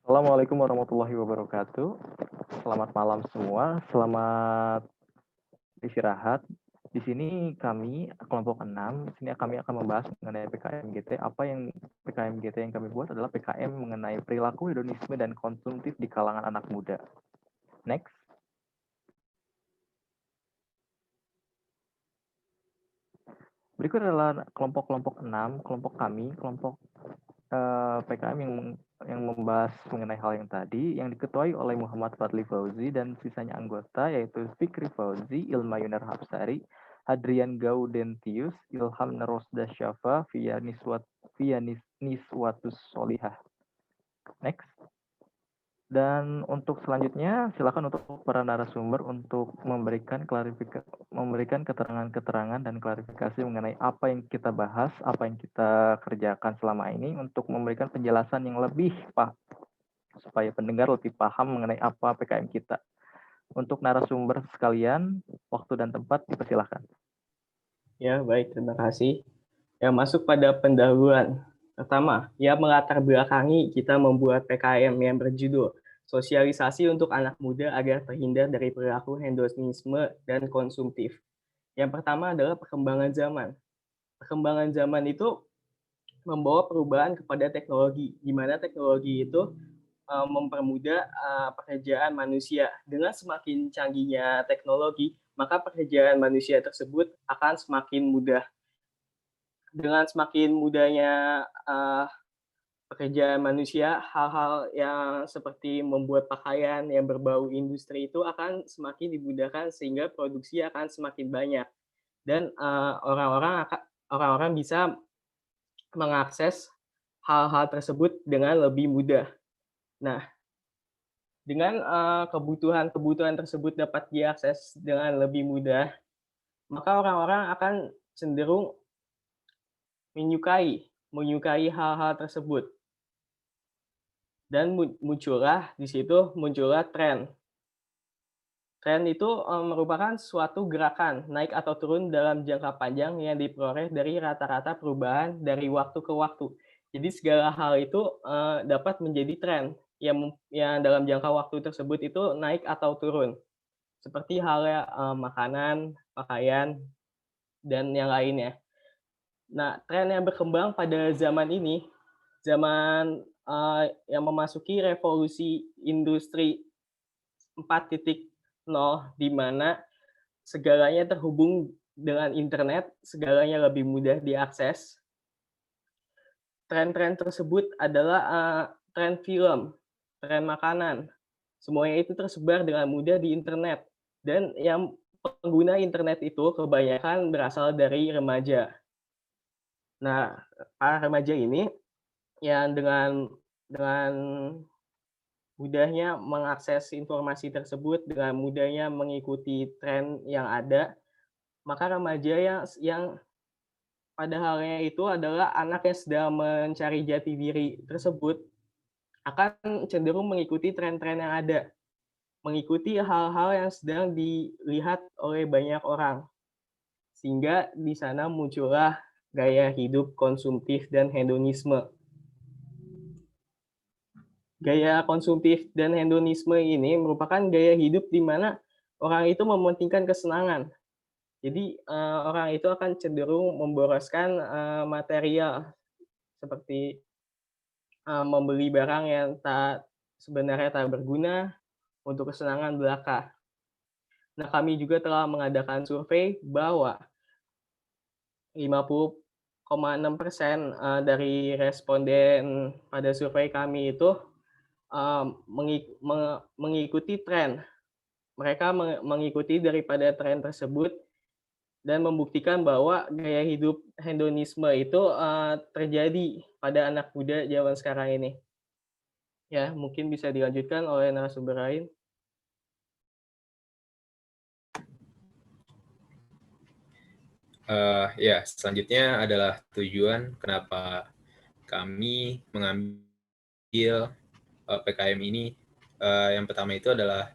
Assalamualaikum warahmatullahi wabarakatuh. Selamat malam semua, selamat istirahat. Di sini kami kelompok 6, di sini kami akan membahas mengenai PKM GT. Apa yang PKM GT yang kami buat adalah PKM mengenai perilaku hedonisme dan konsumtif di kalangan anak muda. Next. Berikut adalah kelompok-kelompok 6, kelompok kami, kelompok PKM yang membahas mengenai hal yang tadi, yang diketuai oleh Muhammad Fadli Fauzi dan sisanya anggota yaitu Fikri Fauzi, Ilma Yunar Hapsari, Hadrian Gaudentius, Ilham Nerosda Syafa, via Niswatus Solihah. Next. Dan untuk selanjutnya, silakan untuk para narasumber untuk memberikan keterangan-keterangan dan klarifikasi mengenai apa yang kita bahas, apa yang kita kerjakan selama ini, untuk memberikan penjelasan yang lebih supaya pendengar lebih paham mengenai apa PKM kita. Untuk narasumber sekalian, waktu dan tempat dipersilahkan. Ya, baik, terima kasih. Yang masuk pada pendahuluan. Pertama, melatar belakangi kita membuat PKM yang berjudul Sosialisasi untuk Anak Muda agar terhindar dari perilaku hedonisme dan konsumtif. Yang pertama adalah perkembangan zaman. Perkembangan zaman itu membawa perubahan kepada teknologi, di mana teknologi itu mempermudah pekerjaan manusia. Dengan semakin canggihnya teknologi, maka pekerjaan manusia tersebut akan semakin mudah. Dengan semakin mudahnya pekerjaan manusia, hal-hal yang seperti membuat pakaian yang berbau industri itu akan semakin dimudahkan sehingga produksi akan semakin banyak dan orang-orang bisa mengakses hal-hal tersebut dengan lebih mudah. Nah, dengan kebutuhan-kebutuhan tersebut dapat diakses dengan lebih mudah, maka orang-orang akan cenderung menyukai hal-hal tersebut. Dan muncullah tren. Tren itu merupakan suatu gerakan naik atau turun dalam jangka panjang yang diperoleh dari rata-rata perubahan dari waktu ke waktu. Jadi segala hal itu dapat menjadi tren yang dalam jangka waktu tersebut itu naik atau turun. Seperti halnya makanan, pakaian, dan yang lainnya. Nah, tren yang berkembang pada zaman ini, zaman yang memasuki revolusi industri 4.0, di mana segalanya terhubung dengan internet, segalanya lebih mudah diakses. Tren-tren tersebut adalah tren film, tren makanan. Semuanya itu tersebar dengan mudah di internet. Dan yang pengguna internet itu kebanyakan berasal dari remaja. Nah, para remaja ini yang dengan mudahnya mengakses informasi tersebut, dengan mudahnya mengikuti tren yang ada, maka remaja yang pada halnya itu adalah anak yang sedang mencari jati diri tersebut akan cenderung mengikuti tren-tren yang ada, mengikuti hal-hal yang sedang dilihat oleh banyak orang. Sehingga di sana muncullah gaya hidup konsumtif dan hedonisme. Gaya konsumtif dan hedonisme ini merupakan gaya hidup di mana orang itu mementingkan kesenangan. Jadi orang itu akan cenderung memboroskan material seperti membeli barang yang sebenarnya tak berguna untuk kesenangan belaka. Nah, kami juga telah mengadakan survei bahwa 50,6% dari responden pada survei kami itu mengikuti tren. Mereka mengikuti daripada tren tersebut dan membuktikan bahwa gaya hidup hedonisme itu terjadi pada anak muda zaman sekarang ini. Ya, mungkin bisa dilanjutkan oleh narasumber lain. Ya, selanjutnya adalah tujuan kenapa kami mengambil PKM ini. Yang pertama itu adalah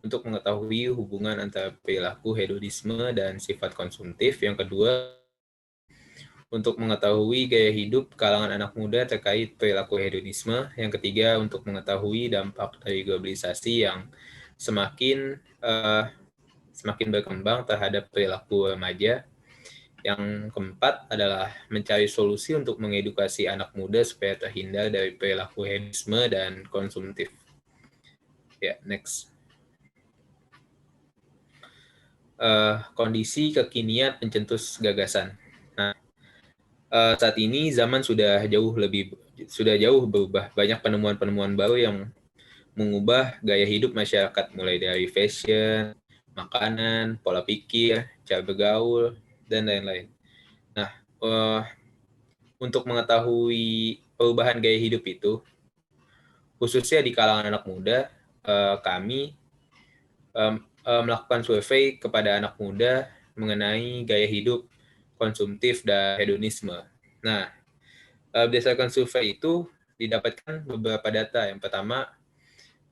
untuk mengetahui hubungan antara perilaku hedonisme dan sifat konsumtif. Yang kedua, untuk mengetahui gaya hidup kalangan anak muda terkait perilaku hedonisme. Yang ketiga, untuk mengetahui dampak dari globalisasi yang semakin berkembang terhadap perilaku remaja. Yang keempat adalah mencari solusi untuk mengedukasi anak muda supaya terhindar dari perilaku hedonisme dan konsumtif. Ya, next. Kondisi kekinian pencetus gagasan. Nah, saat ini zaman sudah jauh berubah. Banyak penemuan-penemuan baru yang mengubah gaya hidup masyarakat, mulai dari fashion, makanan, pola pikir, cara bergaul, dan lain-lain. Nah, untuk mengetahui perubahan gaya hidup itu, khususnya di kalangan anak muda, kami melakukan survei kepada anak muda mengenai gaya hidup konsumtif dan hedonisme. Nah, berdasarkan survei itu didapatkan beberapa data. Yang pertama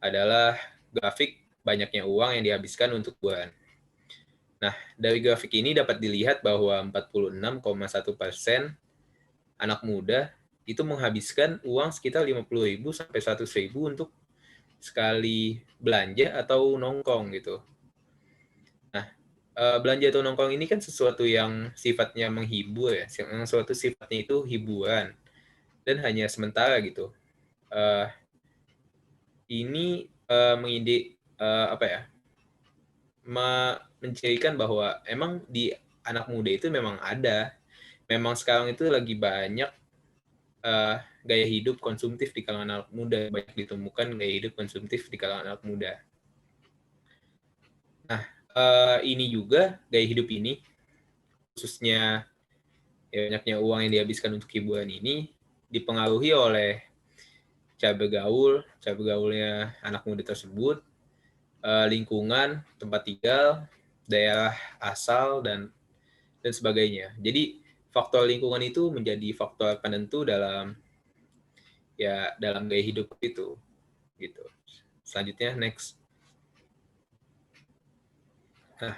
adalah grafik banyaknya uang yang dihabiskan untuk hiburan. Nah, dari grafik ini dapat dilihat bahwa 46,1% anak muda itu menghabiskan uang sekitar 50.000 sampai 100.000 untuk sekali belanja atau nongkrong gitu. Nah, belanja atau nongkrong ini kan sesuatu yang sifatnya menghibur ya, yang suatu sifatnya itu hiburan dan hanya sementara gitu. Ini mencirikan bahwa emang di anak muda itu memang sekarang itu lagi banyak gaya hidup konsumtif di kalangan anak muda, banyak ditemukan gaya hidup konsumtif di kalangan anak muda. Nah, ini juga gaya hidup ini, khususnya banyaknya uang yang dihabiskan untuk hiburan ini, dipengaruhi oleh cara bergaulnya anak muda tersebut, lingkungan, tempat tinggal, daerah asal, dan sebagainya. Jadi faktor lingkungan itu menjadi faktor penentu dalam gaya hidup itu. Gitu. Selanjutnya next. Nah,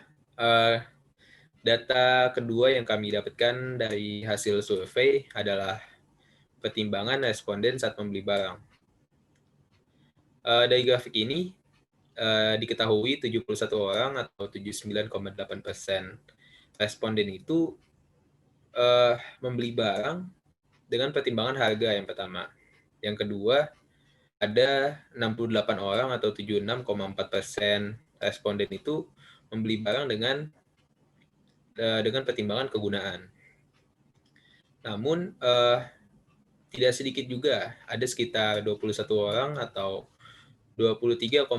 data kedua yang kami dapatkan dari hasil survei adalah pertimbangan responden saat membeli barang. Dari grafik ini diketahui 71 orang atau 79,8% responden itu membeli barang dengan pertimbangan harga yang pertama. Yang kedua, ada 68 orang atau 76,4% responden itu membeli barang dengan pertimbangan kegunaan. Namun, tidak sedikit juga, ada sekitar 21 orang atau 23,6%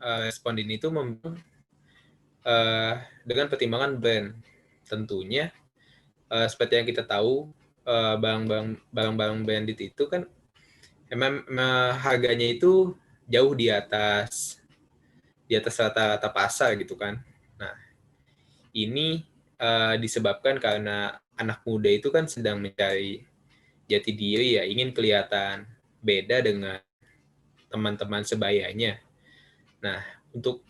responden itu membeli dengan pertimbangan brand. Tentunya, seperti yang kita tahu, barang-barang branded itu kan emang harganya itu jauh di atas rata-rata pasar gitu kan. Nah, ini disebabkan karena anak muda itu kan sedang mencari jati diri ya, ingin kelihatan beda dengan teman-teman sebayanya. Nah, untuk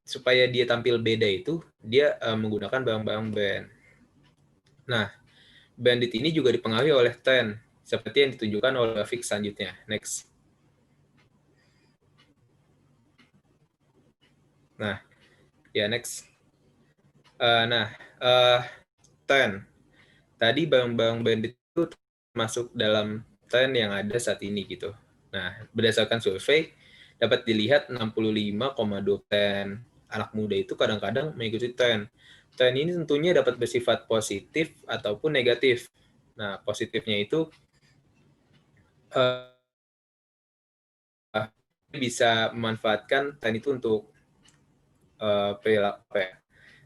supaya dia tampil beda itu, dia menggunakan barang-barang brand. Nah, branded ini juga dipengaruhi oleh tren, seperti yang ditunjukkan oleh grafik selanjutnya. Next. Nah, ya next. Tren. Tadi barang-barang branded itu masuk dalam tren yang ada saat ini gitu. Nah, berdasarkan survei, dapat dilihat 65,2% anak muda itu kadang-kadang mengikuti tren. Tren ini tentunya dapat bersifat positif ataupun negatif. Nah, positifnya itu bisa memanfaatkan tren itu untuk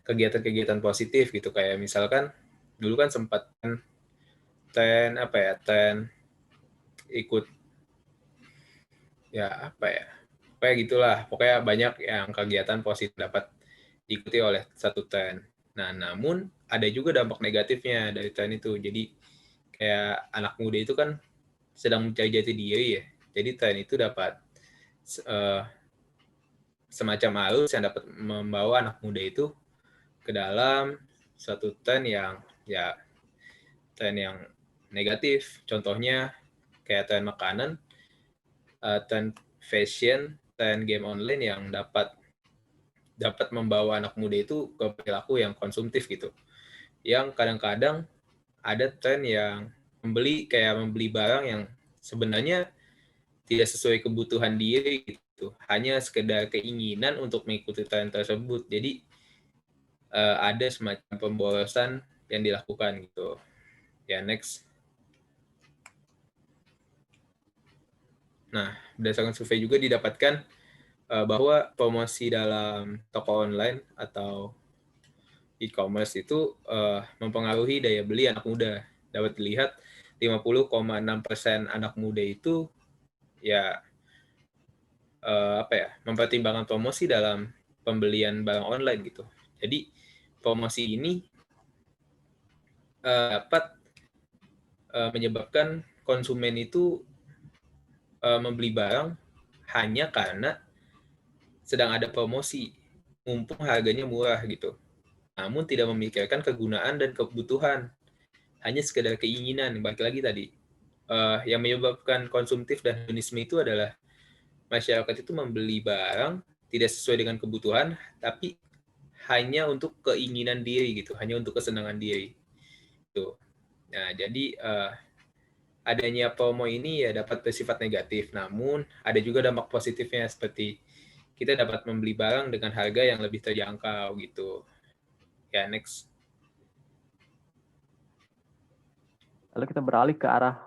kegiatan-kegiatan positif gitu, kayak misalkan dulu kan sempat tren ikut kayak gitulah, pokoknya banyak yang kegiatan positif dapat diikuti oleh satu tren. Nah, namun ada juga dampak negatifnya dari tren itu. Jadi kayak anak muda itu kan sedang mencari jati diri ya. Jadi tren itu dapat semacam arus yang dapat membawa anak muda itu ke dalam suatu tren yang negatif. Contohnya kayak tren makanan, tren fashion, tren game online yang dapat membawa anak muda itu ke perilaku yang konsumtif gitu. Yang kadang-kadang ada tren yang membeli barang yang sebenarnya tidak sesuai kebutuhan diri gitu. Hanya sekedar keinginan untuk mengikuti tren tersebut. Jadi ada semacam pemborosan yang dilakukan gitu. Ya, next. Nah, berdasarkan survei juga didapatkan bahwa promosi dalam toko online atau e-commerce itu mempengaruhi daya beli anak muda. Dapat dilihat 50,6% anak muda itu ya mempertimbangkan promosi dalam pembelian barang online gitu. Jadi promosi ini dapat menyebabkan konsumen itu membeli barang hanya karena sedang ada promosi, mumpung harganya murah gitu. Namun tidak memikirkan kegunaan dan kebutuhan, hanya sekedar keinginan. Balik lagi tadi, yang menyebabkan konsumtif dan hedonisme itu adalah masyarakat itu membeli barang tidak sesuai dengan kebutuhan, tapi hanya untuk keinginan diri gitu, hanya untuk kesenangan diri. Gitu. Nah, jadi adanya promo ini ya dapat bersifat negatif, namun ada juga dampak positifnya seperti kita dapat membeli barang dengan harga yang lebih terjangkau gitu. Ya, next. Lalu kita beralih ke arah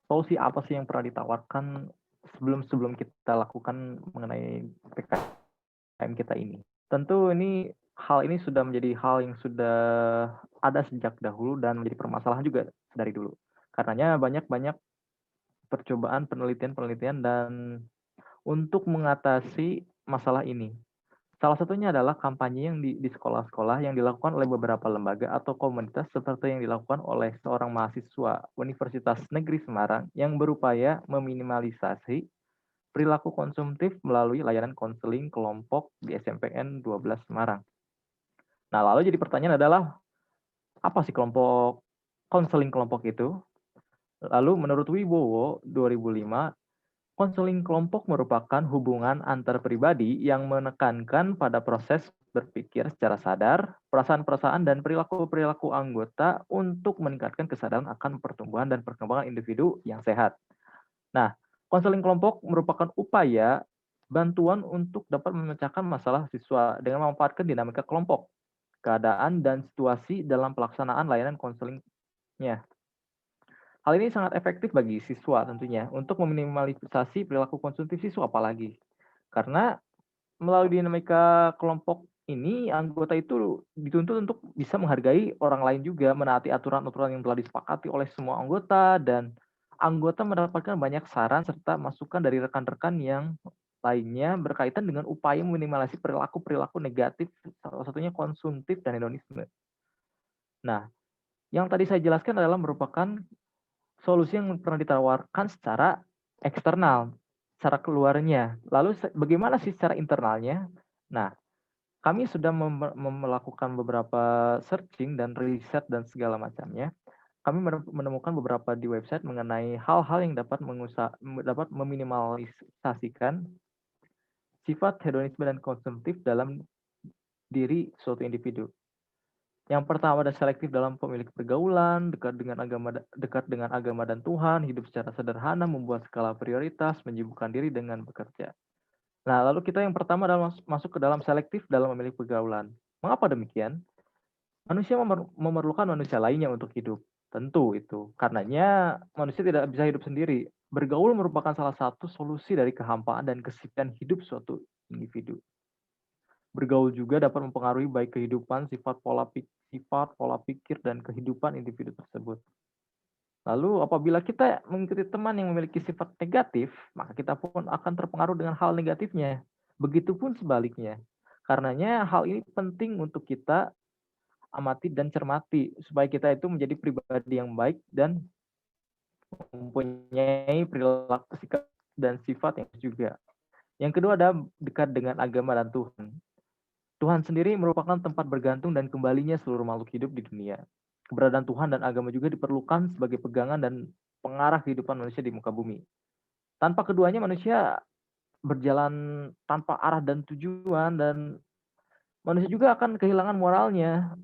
solusi apa sih yang pernah ditawarkan sebelum kita lakukan mengenai PKM kita ini. Tentu hal ini sudah menjadi hal yang sudah ada sejak dahulu dan menjadi permasalahan juga dari dulu. Karenanya banyak percobaan penelitian dan untuk mengatasi masalah ini. Salah satunya adalah kampanye yang di sekolah-sekolah yang dilakukan oleh beberapa lembaga atau komunitas seperti yang dilakukan oleh seorang mahasiswa Universitas Negeri Semarang yang berupaya meminimalisasi perilaku konsumtif melalui layanan konseling kelompok di SMPN 12 Semarang. Nah, lalu jadi pertanyaan adalah, apa sih konseling kelompok itu? Lalu menurut Wibowo 2005, konseling kelompok merupakan hubungan antar pribadi yang menekankan pada proses berpikir secara sadar, perasaan-perasaan dan perilaku-perilaku anggota untuk meningkatkan kesadaran akan pertumbuhan dan perkembangan individu yang sehat. Nah, konseling kelompok merupakan upaya bantuan untuk dapat memecahkan masalah siswa dengan memanfaatkan dinamika kelompok, keadaan, dan situasi dalam pelaksanaan layanan konselingnya. Hal ini sangat efektif bagi siswa tentunya untuk meminimalisasi perilaku konsumtif siswa apalagi. Karena melalui dinamika kelompok ini, anggota itu dituntut untuk bisa menghargai orang lain juga, menaati aturan-aturan yang telah disepakati oleh semua anggota, dan anggota mendapatkan banyak saran serta masukan dari rekan-rekan yang lainnya berkaitan dengan upaya meminimalisasi perilaku-perilaku negatif, salah satunya konsumtif dan hedonisme. Nah, yang tadi saya jelaskan adalah merupakan solusi yang pernah ditawarkan secara eksternal, secara keluarnya. Lalu bagaimana sih secara internalnya? Nah, kami sudah melakukan beberapa searching dan riset dan segala macamnya. Kami menemukan beberapa di website mengenai hal-hal yang dapat meminimalisasikan sifat hedonisme dan konsumtif dalam diri suatu individu. Yang pertama ada selektif dalam pemilih pergaulan, dekat dengan agama dan Tuhan, hidup secara sederhana, membuat skala prioritas, menyibukkan diri dengan bekerja. Nah, lalu kita yang pertama adalah masuk ke dalam selektif dalam memilih pergaulan. Mengapa demikian? Manusia memerlukan manusia lainnya untuk hidup. Tentu itu. Karenanya manusia tidak bisa hidup sendiri. Bergaul merupakan salah satu solusi dari kehampaan dan kesepian hidup suatu individu. Bergaul juga dapat mempengaruhi baik kehidupan, sifat, pola pikir, dan kehidupan individu tersebut. Lalu apabila kita mengikuti teman yang memiliki sifat negatif, maka kita pun akan terpengaruh dengan hal negatifnya. Begitupun sebaliknya. Karenanya hal ini penting untuk kita amati dan cermati, supaya kita itu menjadi pribadi yang baik dan mempunyai perilaku, sikap, dan sifat yang juga. Yang kedua ada dekat dengan agama dan Tuhan. Tuhan sendiri merupakan tempat bergantung dan kembalinya seluruh makhluk hidup di dunia. Keberadaan Tuhan dan agama juga diperlukan sebagai pegangan dan pengarah kehidupan manusia di muka bumi. Tanpa keduanya manusia berjalan tanpa arah dan tujuan, dan manusia juga akan kehilangan moralnya.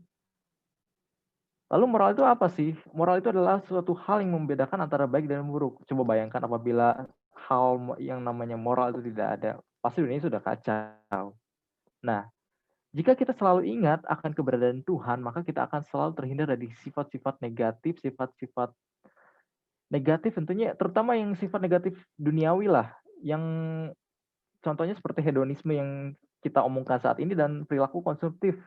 Lalu moral itu apa sih? Moral itu adalah suatu hal yang membedakan antara baik dan buruk. Coba bayangkan apabila hal yang namanya moral itu tidak ada, pasti dunia sudah kacau. Nah, jika kita selalu ingat akan keberadaan Tuhan, maka kita akan selalu terhindar dari sifat-sifat negatif, sifat-sifat negatif tentunya, terutama yang sifat negatif duniawi lah, yang contohnya seperti hedonisme yang kita omongkan saat ini dan perilaku konsumtif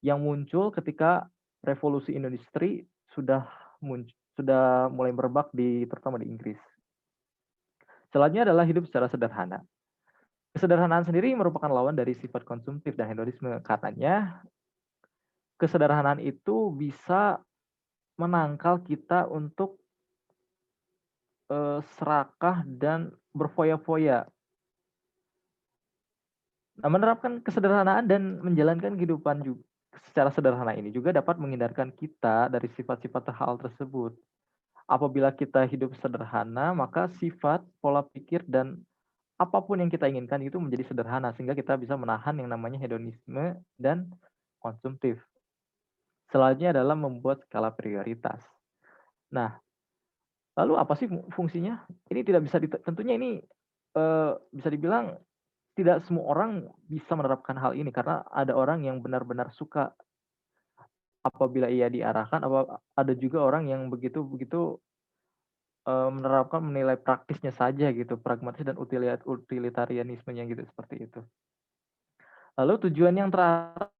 yang muncul ketika revolusi industri sudah mulai merebak terutama di Inggris. Selanjutnya adalah hidup secara sederhana. Kesederhanaan sendiri merupakan lawan dari sifat konsumtif dan hedonisme. Karenanya, kesederhanaan itu bisa menangkal kita untuk serakah dan berfoya-foya. Nah, menerapkan kesederhanaan dan menjalankan kehidupan secara sederhana ini juga dapat menghindarkan kita dari sifat-sifat hal tersebut. Apabila kita hidup sederhana, maka sifat, pola pikir, dan apapun yang kita inginkan itu menjadi sederhana, sehingga kita bisa menahan yang namanya hedonisme dan konsumtif. Selanjutnya adalah membuat skala prioritas. Nah, lalu apa sih fungsinya? Ini tidak bisa tentunya ini bisa dibilang tidak semua orang bisa menerapkan hal ini, karena ada orang yang benar-benar suka apabila ia diarahkan, ada juga orang yang begitu menerapkan menilai praktisnya saja gitu, pragmatis dan utilitarianismenya gitu, seperti itu. Lalu tujuan yang terarah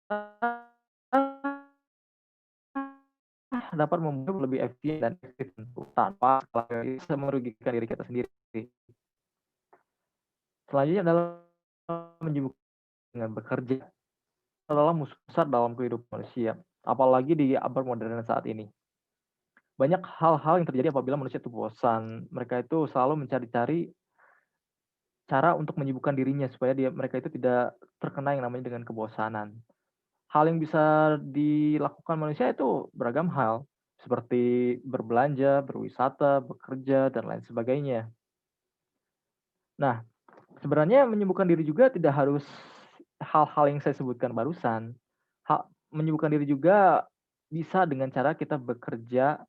dapat membuat lebih efisien dan efektif tanpa bisa merugikan diri kita sendiri. Selanjutnya adalah menyibukkan dengan bekerja adalah musuh besar dalam kehidupan manusia, apalagi di abad modern saat ini. Banyak hal-hal yang terjadi apabila manusia itu bosan. Mereka itu selalu mencari-cari cara untuk menyibukkan dirinya supaya mereka itu tidak terkena yang namanya dengan kebosanan. Hal yang bisa dilakukan manusia itu beragam hal, seperti berbelanja, berwisata, bekerja, dan lain sebagainya. Nah, sebenarnya menyibukkan diri juga tidak harus hal-hal yang saya sebutkan barusan. Menyibukkan diri juga bisa dengan cara kita bekerja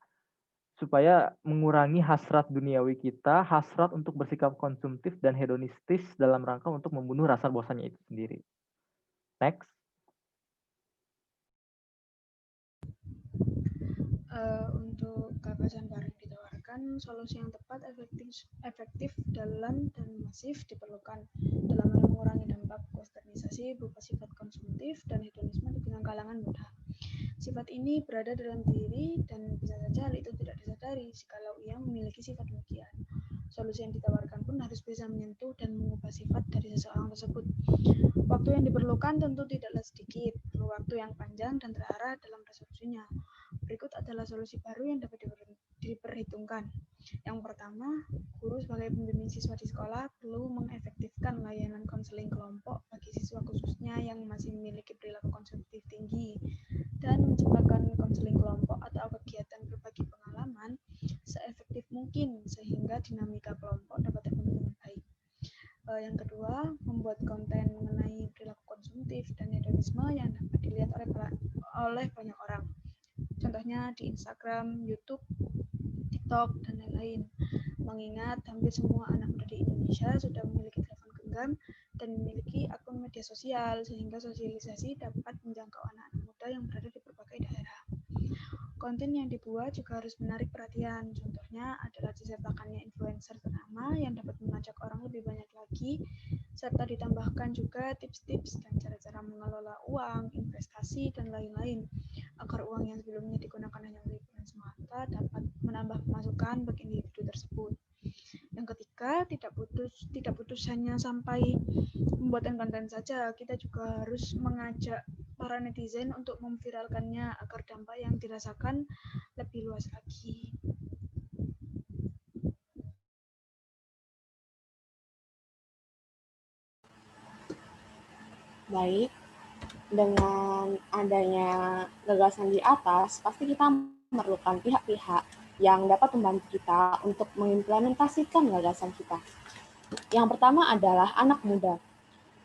supaya mengurangi hasrat duniawi kita, hasrat untuk bersikap konsumtif dan hedonistis dalam rangka untuk membunuh rasa bosannya itu sendiri. Next. Untuk gagasan baru yang ditawarkan, solusi yang tepat, efektif, dalam, dan masif diperlukan dalam mengurangi dampak westernisasi berupa sifat konsumtif dan hedonisme di tengah kalangan muda. Sifat ini berada dalam diri dan bisa saja hal itu tidak disadari jikalau ia memiliki sifat demikian. Solusi yang ditawarkan pun harus bisa menyentuh dan mengubah sifat dari seseorang tersebut. Waktu yang diperlukan tentu tidaklah sedikit, perlu waktu yang panjang dan terarah dalam resolusinya. Berikut adalah solusi baru yang dapat diperhitungkan. Yang pertama, guru sebagai pembimbing siswa di sekolah perlu mengefektifkan layanan konseling kelompok bagi siswa khususnya yang masih memiliki perilaku konsumtif tinggi dan menciptakan konseling kelompok atau kegiatan berbagi pengalaman seefektif mungkin sehingga dinamika kelompok dapat terbentuk dengan baik. Yang kedua, membuat konten mengenai perilaku konsumtif dan hedonisme yang dapat dilihat oleh banyak orang. Contohnya di Instagram, YouTube, TikTok, dan lain-lain. Mengingat hampir semua anak muda di Indonesia sudah memiliki telepon genggam dan memiliki akun media sosial, sehingga sosialisasi dapat menjangkau anak-anak muda yang berada di berbagai daerah. Konten yang dibuat juga harus menarik perhatian. Contohnya adalah disertakannya influencer ternama yang dapat mengajak orang lebih banyak lagi, serta ditambahkan juga tips-tips dan cara-cara mengelola uang, investasi, dan lain-lain, agar uang yang sebelumnya digunakan hanya untuk hiburan semata dapat menambah pemasukan bagi individu tersebut. Yang ketiga, tidak putus hanya sampai membuatkan konten saja, kita juga harus mengajak para netizen untuk memviralkannya agar dampak yang dirasakan lebih luas lagi. Baik, Dengan adanya gagasan di atas, pasti kita memerlukan pihak-pihak yang dapat membantu kita untuk mengimplementasikan gagasan kita. Yang pertama adalah anak muda.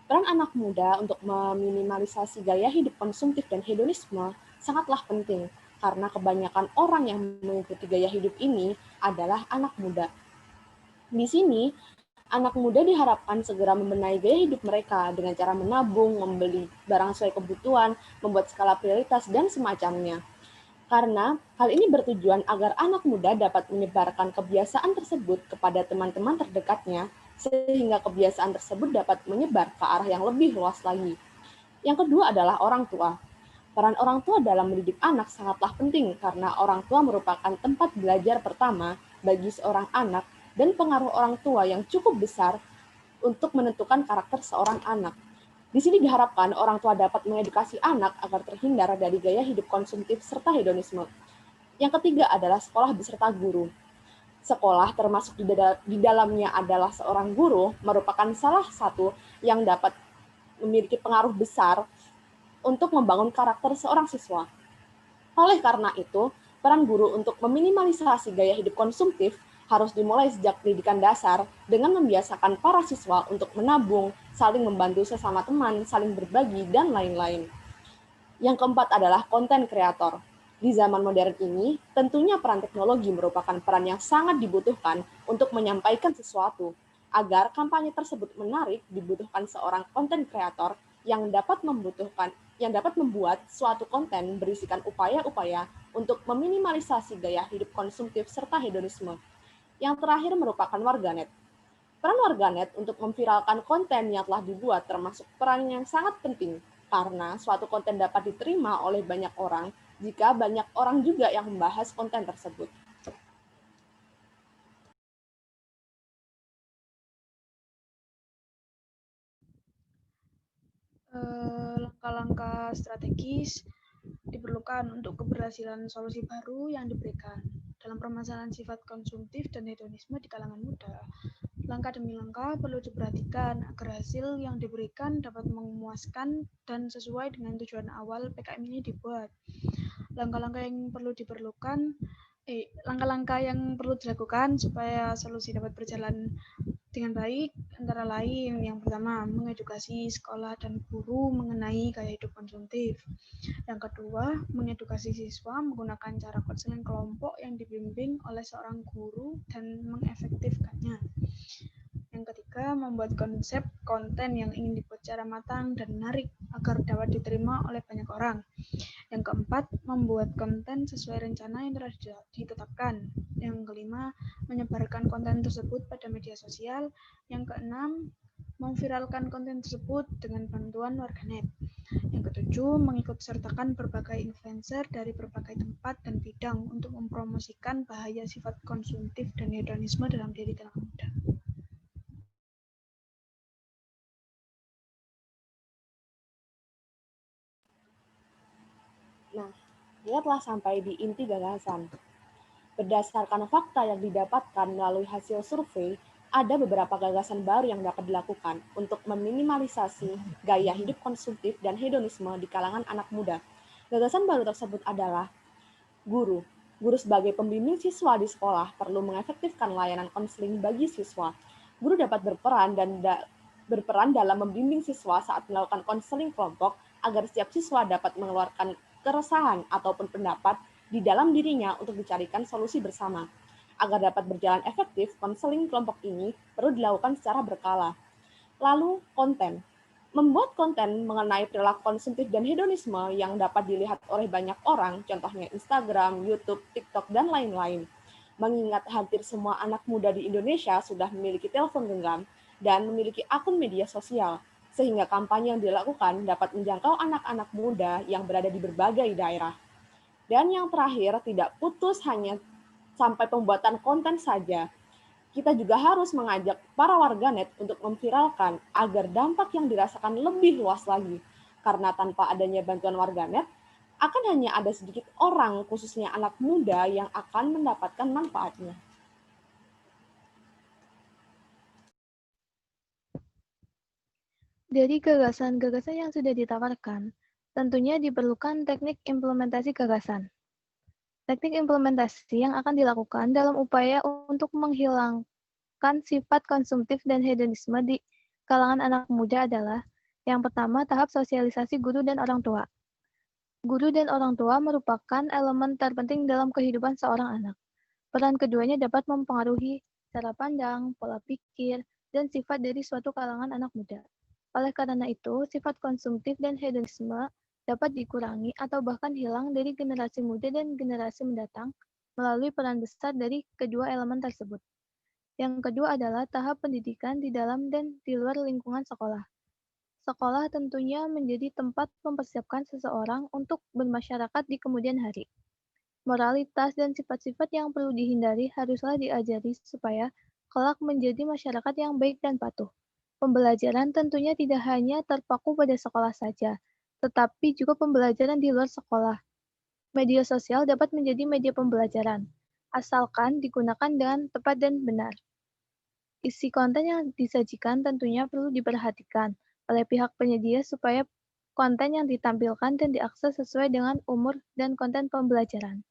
Peran anak muda untuk meminimalisasi gaya hidup konsumtif dan hedonisme sangatlah penting, karena kebanyakan orang yang mengikuti gaya hidup ini adalah anak muda. Di sini, anak muda diharapkan segera membenahi gaya hidup mereka dengan cara menabung, membeli barang sesuai kebutuhan, membuat skala prioritas, dan semacamnya. Karena hal ini bertujuan agar anak muda dapat menyebarkan kebiasaan tersebut kepada teman-teman terdekatnya, sehingga kebiasaan tersebut dapat menyebar ke arah yang lebih luas lagi. Yang kedua adalah orang tua. Peran orang tua dalam mendidik anak sangatlah penting karena orang tua merupakan tempat belajar pertama bagi seorang anak dan pengaruh orang tua yang cukup besar untuk menentukan karakter seorang anak. Di sini diharapkan orang tua dapat mengedukasi anak agar terhindar dari gaya hidup konsumtif serta hedonisme. Yang ketiga adalah sekolah beserta guru. Sekolah termasuk di dalamnya adalah seorang guru merupakan salah satu yang dapat memiliki pengaruh besar untuk membangun karakter seorang siswa. Oleh karena itu, peran guru untuk meminimalisasi gaya hidup konsumtif harus dimulai sejak pendidikan dasar dengan membiasakan para siswa untuk menabung, saling membantu sesama teman, saling berbagi, dan lain-lain. Yang keempat adalah konten kreator. Di zaman modern ini, tentunya peran teknologi merupakan peran yang sangat dibutuhkan untuk menyampaikan sesuatu. Agar kampanye tersebut menarik, dibutuhkan seorang konten kreator yang dapat membuat suatu konten berisikan upaya-upaya untuk meminimalisasi gaya hidup konsumtif serta hedonisme. Yang terakhir merupakan warganet. Peran warganet untuk memviralkan konten yang telah dibuat termasuk peran yang sangat penting, karena suatu konten dapat diterima oleh banyak orang jika banyak orang juga yang membahas konten tersebut. Langkah-langkah strategis diperlukan untuk keberhasilan solusi baru yang diberikan dalam permasalahan sifat konsumtif dan hedonisme di kalangan muda. Langkah demi langkah perlu diperhatikan agar hasil yang diberikan dapat memuaskan dan sesuai dengan tujuan awal PKM ini dibuat. Langkah-langkah yang perlu dilakukan supaya solusi dapat berjalan dengan baik antara lain yang pertama mengedukasi sekolah dan guru mengenai gaya hidup konsumtif. Yang kedua, mengedukasi siswa menggunakan cara konseling kelompok yang dibimbing oleh seorang guru dan mengefektifkannya. Yang ketiga, membuat konsep konten yang ingin dibuat secara matang dan menarik agar dapat diterima oleh banyak orang. Yang keempat, membuat konten sesuai rencana yang telah ditetapkan. Yang kelima, menyebarkan konten tersebut pada media sosial. Yang keenam, memviralkan konten tersebut dengan bantuan warganet. Yang ketujuh, mengikutsertakan berbagai influencer dari berbagai tempat dan bidang untuk mempromosikan bahaya sifat konsumtif dan hedonisme dalam diri kalangan muda. Nah, kita telah sampai di inti gagasan. Berdasarkan fakta yang didapatkan melalui hasil survei, ada beberapa gagasan baru yang dapat dilakukan untuk meminimalisasi gaya hidup konsumtif dan hedonisme di kalangan anak muda. Gagasan baru tersebut adalah guru. Guru sebagai pembimbing siswa di sekolah perlu mengefektifkan layanan konseling bagi siswa. Guru dapat berperan dalam membimbing siswa saat melakukan konseling kelompok agar setiap siswa dapat mengeluarkan keresahan ataupun pendapat di dalam dirinya untuk dicarikan solusi bersama. Agar dapat berjalan efektif, konseling kelompok ini perlu dilakukan secara berkala. Lalu, konten. Membuat konten mengenai perilaku konsumtif dan hedonisme yang dapat dilihat oleh banyak orang, contohnya Instagram, YouTube, TikTok, dan lain-lain. Mengingat hampir semua anak muda di Indonesia sudah memiliki telepon genggam dan memiliki akun media sosial, sehingga kampanye yang dilakukan dapat menjangkau anak-anak muda yang berada di berbagai daerah. Dan yang terakhir, tidak putus hanya sampai pembuatan konten saja. Kita juga harus mengajak para warganet untuk memviralkan agar dampak yang dirasakan lebih luas lagi. Karena tanpa adanya bantuan warganet, akan hanya ada sedikit orang, khususnya anak muda, yang akan mendapatkan manfaatnya. Dari gagasan-gagasan yang sudah ditawarkan, Tentunya diperlukan teknik implementasi gagasan. Teknik implementasi yang akan dilakukan dalam upaya untuk menghilangkan sifat konsumtif dan hedonisme di kalangan anak muda adalah yang pertama, tahap sosialisasi guru dan orang tua. Guru dan orang tua merupakan elemen terpenting dalam kehidupan seorang anak. Peran keduanya dapat mempengaruhi cara pandang, pola pikir, dan sifat dari suatu kalangan anak muda. Oleh karena itu, sifat konsumtif dan hedonisme dapat dikurangi atau bahkan hilang dari generasi muda dan generasi mendatang melalui peran besar dari kedua elemen tersebut. Yang kedua adalah tahap pendidikan di dalam dan di luar lingkungan sekolah. Sekolah tentunya menjadi tempat mempersiapkan seseorang untuk bermasyarakat di kemudian hari. Moralitas dan sifat-sifat yang perlu dihindari haruslah diajari supaya kelak menjadi masyarakat yang baik dan patuh. Pembelajaran tentunya tidak hanya terpaku pada sekolah saja, tetapi juga pembelajaran di luar sekolah. Media sosial dapat menjadi media pembelajaran, asalkan digunakan dengan tepat dan benar. Isi konten yang disajikan tentunya perlu diperhatikan oleh pihak penyedia supaya konten yang ditampilkan dan diakses sesuai dengan umur dan konten pembelajaran.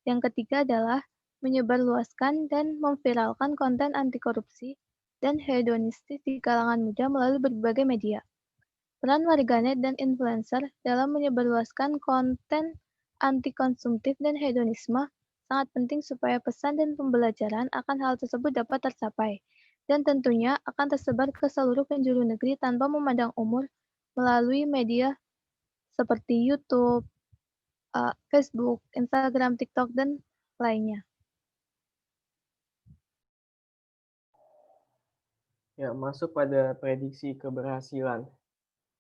Yang ketiga adalah menyebarluaskan dan memviralkan konten anti korupsi dan hedonistis di kalangan muda melalui berbagai media. Peran warganet dan influencer dalam menyebarluaskan konten anti konsumtif dan hedonisme sangat penting supaya pesan dan pembelajaran akan hal tersebut dapat tercapai dan tentunya akan tersebar ke seluruh penjuru negeri tanpa memandang umur melalui media seperti YouTube, Facebook, Instagram, TikTok, dan lainnya. Ya, masuk pada prediksi keberhasilan.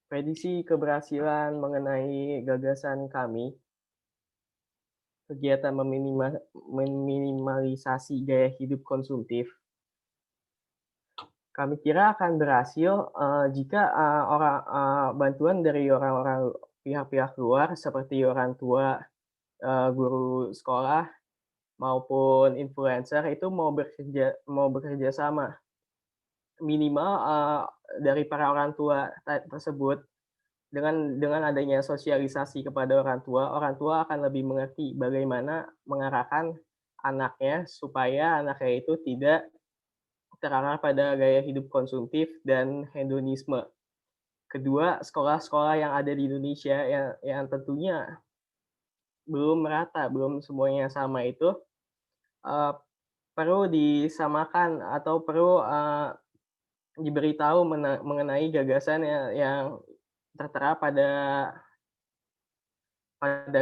Prediksi keberhasilan mengenai gagasan kami, kegiatan meminimalisasi gaya hidup konsumtif, kami kira akan berhasil jika bantuan dari orang-orang pihak-pihak luar seperti orang tua, guru sekolah maupun influencer itu mau bekerja sama. Minimal dari para orang tua tersebut dengan adanya sosialisasi kepada orang tua akan lebih mengerti bagaimana mengarahkan anaknya supaya anaknya itu tidak terarah pada gaya hidup konsumtif dan hedonisme. Kedua, sekolah-sekolah yang ada di Indonesia yang tentunya belum merata, belum semuanya sama itu perlu disamakan atau perlu diberitahu mengenai gagasan yang tertera pada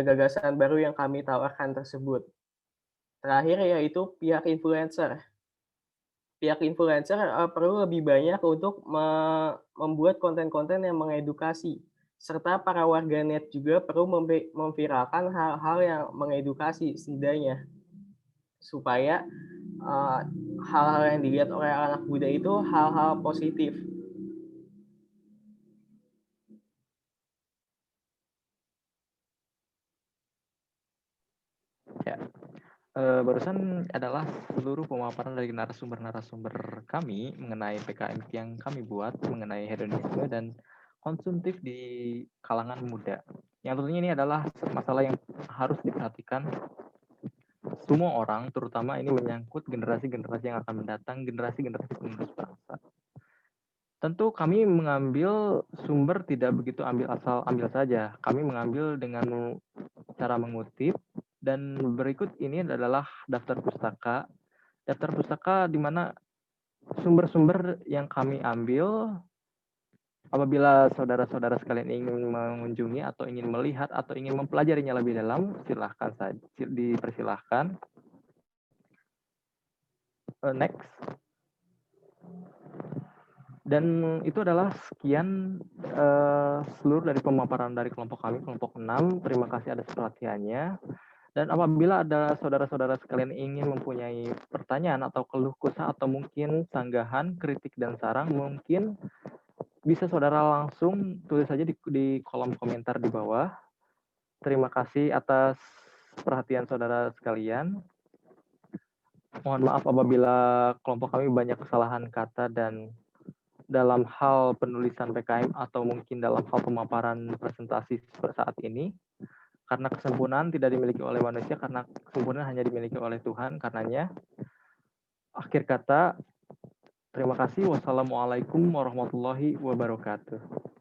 gagasan baru yang kami tawarkan tersebut. Terakhir yaitu pihak influencer. Pihak influencer perlu lebih banyak untuk membuat konten-konten yang mengedukasi, serta para warganet juga perlu memviralkan hal-hal yang mengedukasi setidaknya, supaya hal-hal yang dilihat oleh anak muda itu hal-hal positif. Ya, barusan adalah seluruh pemaparan dari narasumber-narasumber kami mengenai PKM yang kami buat mengenai hedonisme dan konsumtif di kalangan muda. Yang tentunya ini adalah masalah yang harus diperhatikan semua orang, terutama ini menyangkut generasi-generasi yang akan mendatang, generasi-generasi penerus bangsa. Tentu kami mengambil sumber tidak begitu ambil saja. Kami mengambil dengan cara mengutip, dan berikut ini adalah daftar pustaka. Daftar pustaka di mana sumber-sumber yang kami ambil. Apabila saudara-saudara sekalian ingin mengunjungi atau ingin melihat atau ingin mempelajarinya lebih dalam, silahkan saja, dipersilahkan. Next. Dan itu adalah sekian seluruh dari pemaparan dari kelompok kami, kelompok 6. Terima kasih atas perhatiannya. Dan apabila ada saudara-saudara sekalian ingin mempunyai pertanyaan atau keluh kesah atau mungkin sanggahan, kritik, dan saran, mungkin bisa saudara langsung tulis saja di kolom komentar di bawah. Terima kasih atas perhatian saudara sekalian. Mohon maaf apabila kelompok kami banyak kesalahan kata dan dalam hal penulisan PKM atau mungkin dalam hal pemaparan presentasi saat ini. Karena kesempurnaan tidak dimiliki oleh manusia, karena kesempurnaan hanya dimiliki oleh Tuhan. Karenanya, akhir kata, terima kasih. Wassalamualaikum warahmatullahi wabarakatuh.